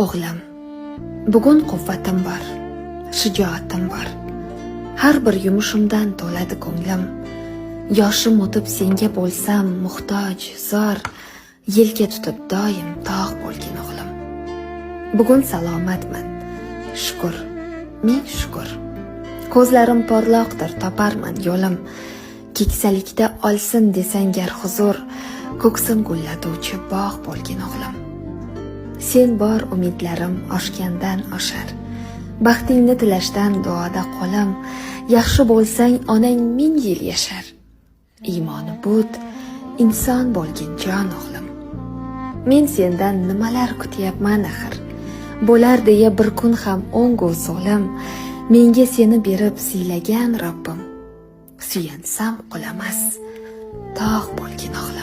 O'g'lim, bugun quvvatim bor, shijoatim bor. Har bir yumushimdan to'ladi ko'nglim. Yoshim o'tib senga bo'lsam muhtoj, zor, yelka tutib doim tog' bo'lgin o'g'lim. Bugun salomatman, shukr, ming shukr. Ko'zlarim porloqdir, toparman yo'lim. Keksalikda olsin desang gar huzur, ko'ksim gullatuvchi bog' bo'lgin o'g'lim. Sen bor umidlarim oshgandan oshar. Baxtingni tilashdan duoda qo'lim. Yaxshi bo'lsang onang ming yil yashar. Iymoni but, inson bo'lgin jon o'g'lim. Men sendan nimalar kutyapman axir. Bo'lar deya bir kun ham o'ngu so'lim. Menga seni berib siylagan Robbim. Suyansam qulamas, tog' bo'lgin o'g'lim.